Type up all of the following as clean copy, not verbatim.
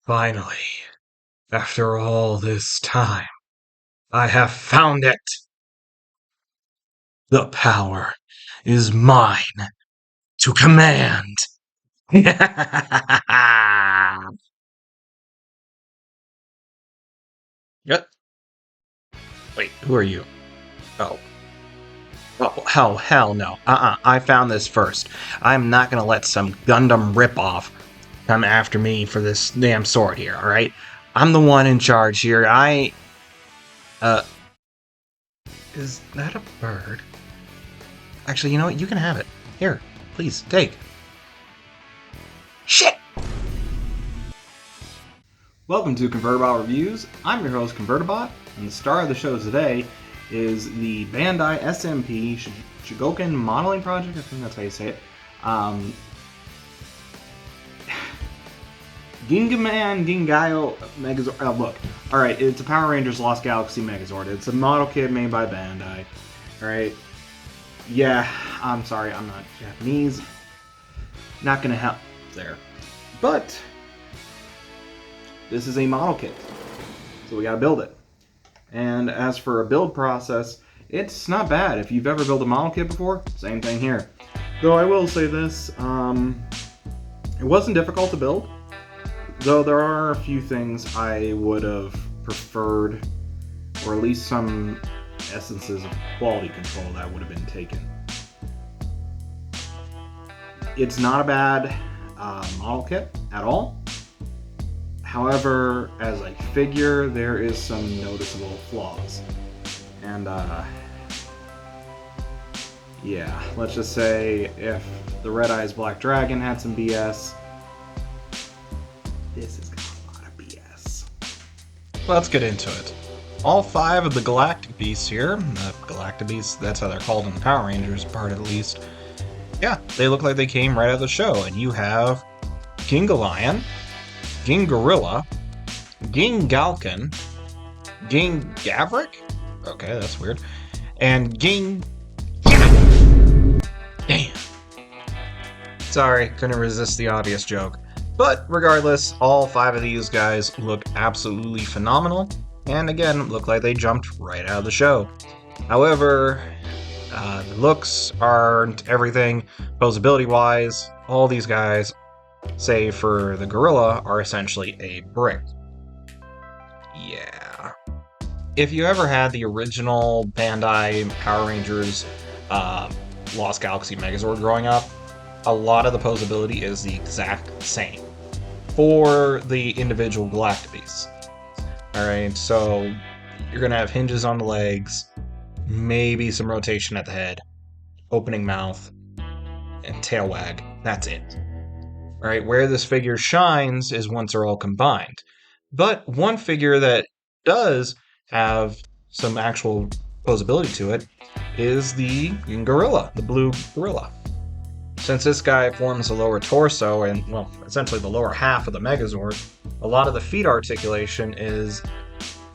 Finally, after all this time, I have found it. The power is mine to command. Yep. Wait, who are you? Oh. Oh, hell no. I found this first. I'm not gonna let some Gundam ripoff come after me for this damn sword here, alright? I'm the one in charge here. Is that a bird? Actually, you know what? You can have it. Here, please, take. Shit! Welcome to Convertibot Reviews. I'm your host, Convertibot, and the star of the show today is the Bandai SMP Gingaoh modeling project. I think that's how you say it. Gingaman, Gingaoh, Megazord. Look, alright, it's a Power Rangers Lost Galaxy Megazord. It's a model kit made by Bandai. Alright. Yeah, I'm sorry, I'm not Japanese. Not gonna help there. But this is a model kit, so we gotta build it. And as for a build process, it's not bad. If you've ever built a model kit before, same thing here. Though I will say this, it wasn't difficult to build, though there are a few things I would have preferred, or at least some essences of quality control that would have been taken. It's not a bad model kit at all. However, as a figure, there is some noticeable flaws. And, yeah, let's just say if the Red Eyes Black Dragon had some BS, this has got a lot of BS. Let's get into it. All 5 of the Galactic Beasts here, the Galactic Beasts, that's how they're called in the Power Rangers part at least, yeah, they look like they came right out of the show. And you have Gingaoh, Gingorilla, Gingaoh, Gingavrik? Okay, that's weird. And Damn. Sorry, couldn't resist the obvious joke. But regardless, all 5 of these guys look absolutely phenomenal. And again, look like they jumped right out of the show. However, the looks aren't everything. Posability-wise, all these guys, save for the gorilla, are essentially a brick. Yeah. If you ever had the original Bandai Power Rangers Lost Galaxy Megazord growing up, a lot of the posability is the exact same for the individual Galactic Beasts. Alright, so you're going to have hinges on the legs, maybe some rotation at the head, opening mouth, and tail wag. That's it. Alright, where this figure shines is once they're all combined. But one figure that does have some actual posability to it is the gorilla, the blue gorilla. Since this guy forms the lower torso and, well, essentially the lower half of the Megazord, a lot of the feet articulation is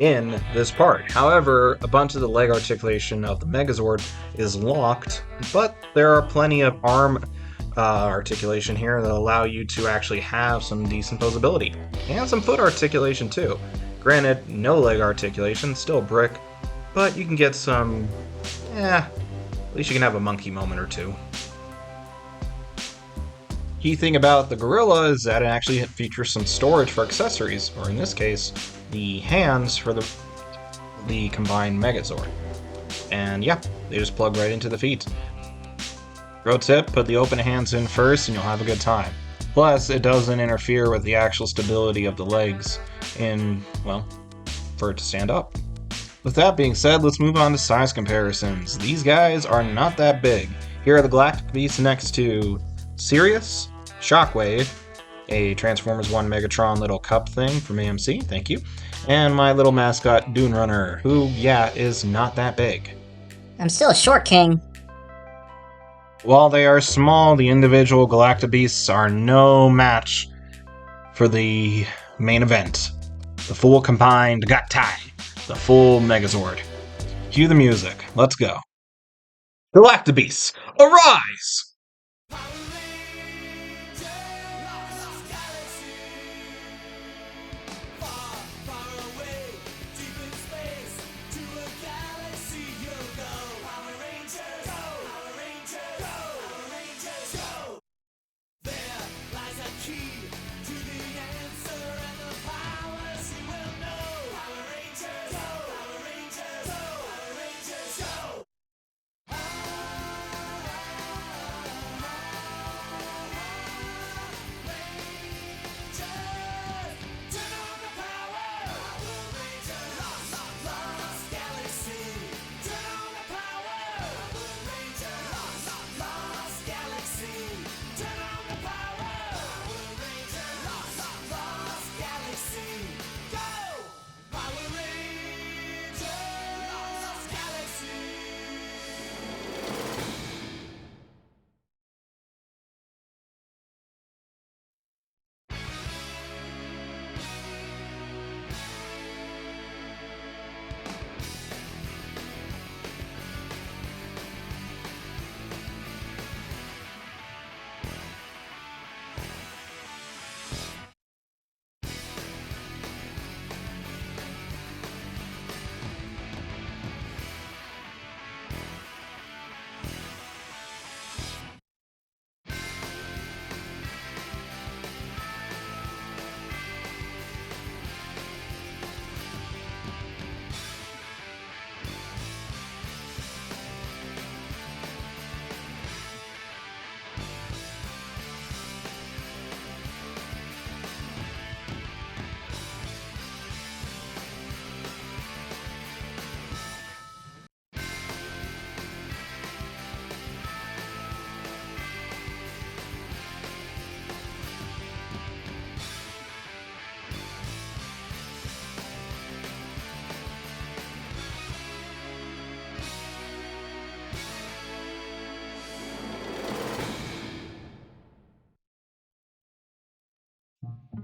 in this part. However, a bunch of the leg articulation of the Megazord is locked, but there are plenty of arm articulation here that allow you to actually have some decent posability. And some foot articulation too. Granted, no leg articulation, still brick, but you can get some, at least you can have a monkey moment or two. Key thing about the gorilla is that it actually features some storage for accessories, or in this case, the hands for the combined Megazord. And yeah, they just plug right into the feet. Pro tip, put the open hands in first and you'll have a good time. Plus, it doesn't interfere with the actual stability of the legs for it to stand up. With that being said, let's move on to size comparisons. These guys are not that big. Here are the Galactic Beasts next to Sirius, Shockwave, a Transformers 1 Megatron little cup thing from AMC, thank you, and my little mascot Dune Runner, who, is not that big. I'm still a short king. While they are small, the individual Galactic Beasts are no match for the main event. The full combined Gattai, the full Megazord. Cue the music. Let's go. Galactic Beasts, arise!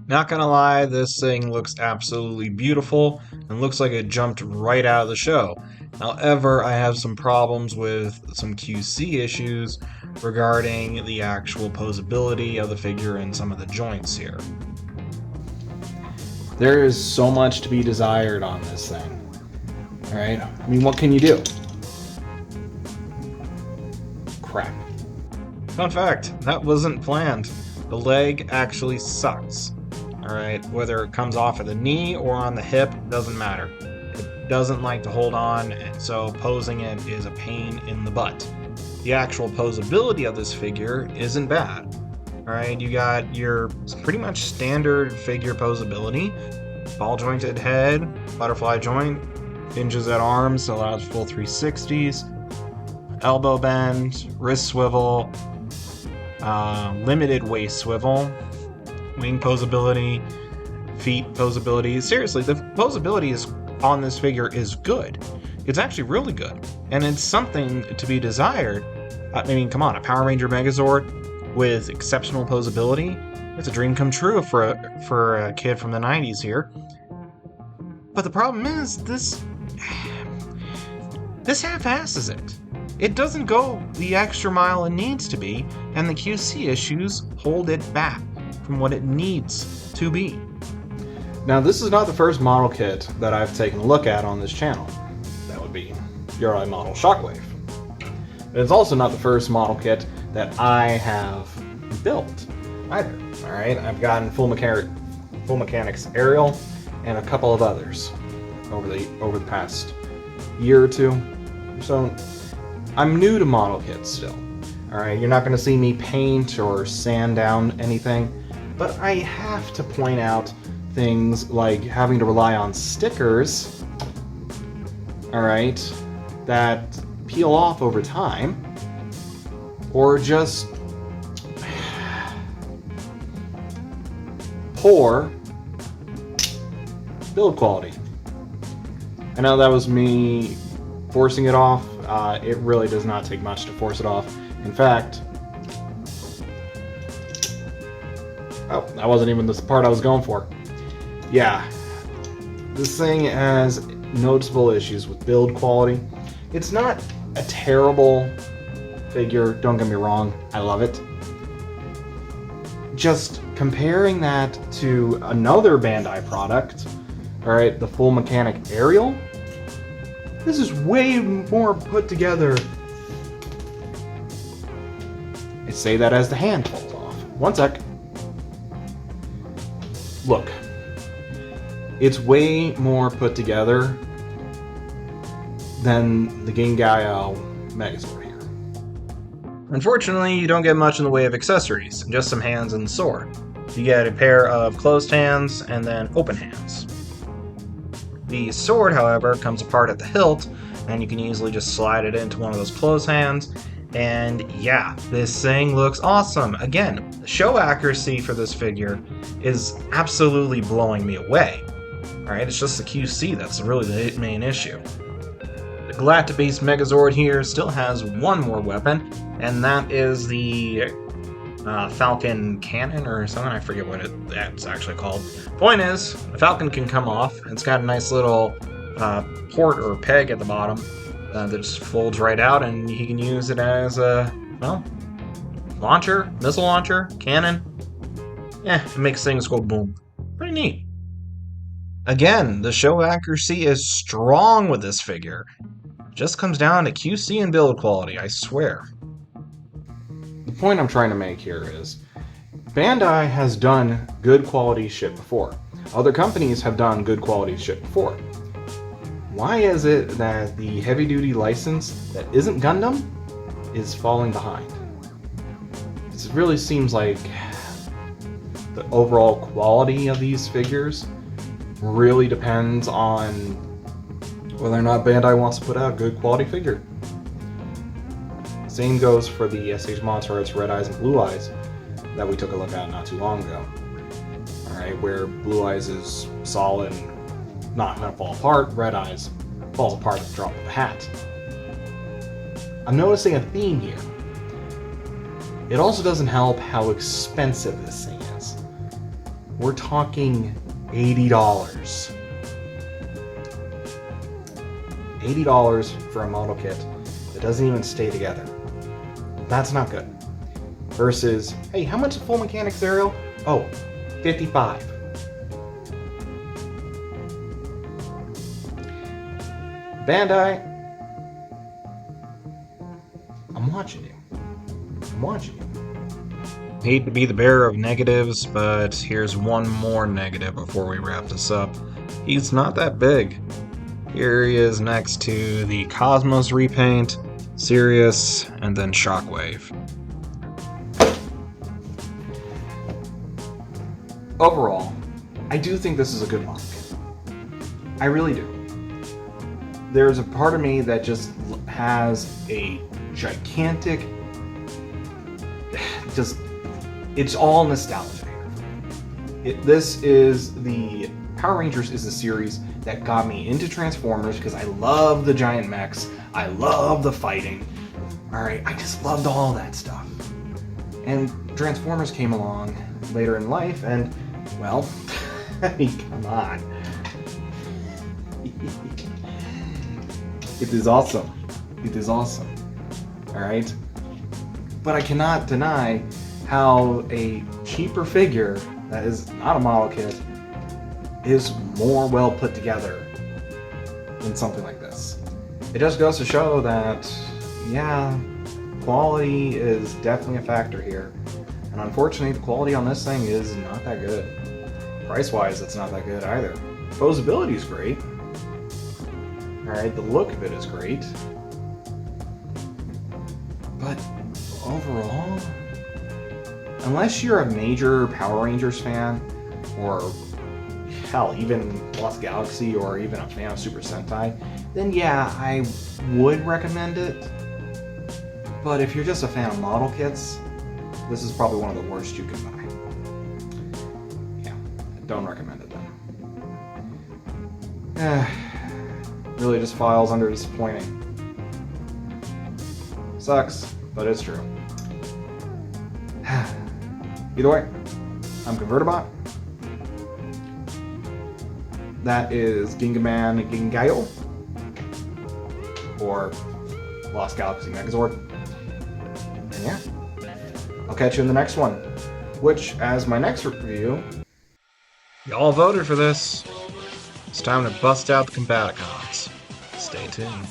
Not gonna lie, this thing looks absolutely beautiful and looks like it jumped right out of the show. However, I have some problems with some QC issues regarding the actual posability of the figure and some of the joints here. There is so much to be desired on this thing. Alright? I mean, what can you do? Crap. Fun fact, that wasn't planned. The leg actually sucks. Alright, whether it comes off of the knee or on the hip, doesn't matter. It doesn't like to hold on, and so posing it is a pain in the butt. The actual posability of this figure isn't bad. Alright, you got your pretty much standard figure posability. Ball jointed head, butterfly joint, hinges at arms, allows full 360s, elbow bend, wrist swivel, limited waist swivel, wing posability, feet posability. Seriously, the posability on this figure is good. It's actually really good, and it's something to be desired. I mean, come on, a Power Ranger Megazord with exceptional posability. It's a dream come true for a kid from the 90s here. But the problem is, this half-asses it. It doesn't go the extra mile it needs to be, and the QC issues hold it back from what it needs to be. Now, this is not the first model kit that I've taken a look at on this channel. That would be your model Shockwave. It's also not the first model kit that I have built either. All right, I've gotten Full Mechanics Aerial and a couple of others over the past year or two. So I'm new to model kits still. All right, you're not going to see me paint or sand down anything, but I have to point out things like having to rely on stickers, all right, that peel off over time, or just poor build quality. I know that was me forcing it off. It really does not take much to force it off. In fact, oh, that wasn't even the part I was going for. Yeah, this thing has noticeable issues with build quality. It's not a terrible figure, don't get me wrong, I love it. Just comparing that to another Bandai product, alright, the Full Mechanic Aerial, this is way more put together. I say that as the hand falls off. One sec. Look. It's way more put together than the Gingaoh Megazord here. Unfortunately, you don't get much in the way of accessories, just some hands and the sword. You get a pair of closed hands and then open hands. The sword, however, comes apart at the hilt, and you can easily just slide it into one of those closed hands. And yeah, this thing looks awesome. Again, the show accuracy for this figure is absolutely blowing me away. Alright, it's just the QC that's really the main issue. The Galacta-based Megazord here still has one more weapon, and that is the Falcon Cannon or something. I forget what that's actually called. Point is, the Falcon can come off. It's got a nice little port or peg at the bottom that just folds right out, and he can use it as a, well, launcher, missile launcher, cannon. Yeah, it makes things go boom. Pretty neat. Again, the show accuracy is strong with this figure. Just comes down to QC and build quality, I swear. The point I'm trying to make here is, Bandai has done good quality shit before. Other companies have done good quality shit before. Why is it that the heavy-duty license that isn't Gundam is falling behind? It really seems like the overall quality of these figures really depends on whether or not Bandai wants to put out a good quality figure. Same goes for the SH Monster Arts Red Eyes and Blue Eyes that we took a look at not too long ago. Alright, where Blue Eyes is solid, not gonna fall apart, Red Eyes falls apart at the drop of a hat. I'm noticing a theme here. It also doesn't help how expensive this thing is. We're talking $80. $80 for a model kit that doesn't even stay together. That's not good. Versus, hey, how much is full mechanics aerial? Oh, $55. Bandai, I'm watching you. I'm watching you. Hate to be the bearer of negatives, but here's one more negative before we wrap this up. He's not that big. Here he is next to the Cosmos repaint, Sirius, and then Shockwave. Overall, I do think this is a good model kit. I really do. There's a part of me that just has a gigantic, it's all nostalgia here. This is the Power Rangers is the series that got me into Transformers because I love the giant mechs, I love the fighting. Alright, I just loved all that stuff. And Transformers came along later in life and, well, I mean, come on. It is awesome. It is awesome. Alright? But I cannot deny how a cheaper figure that is not a model kit is more well put together than something like this. It just goes to show that, yeah, quality is definitely a factor here. And unfortunately, the quality on this thing is not that good. Price-wise, it's not that good either. Posability is great. Alright, the look of it is great. But overall, unless you're a major Power Rangers fan, or hell, even Lost Galaxy, or even a fan of Super Sentai, then yeah, I would recommend it. But if you're just a fan of model kits, this is probably one of the worst you can buy. Yeah, I don't recommend it then. Really just files under disappointing. Sucks, but it's true. Either way, I'm Convertibot. That is Gingaman Gingaoh, or Lost Galaxy Megazord. And yeah, I'll catch you in the next one, which, as my next review... Y'all voted for this. It's time to bust out the Combaticons. Stay tuned.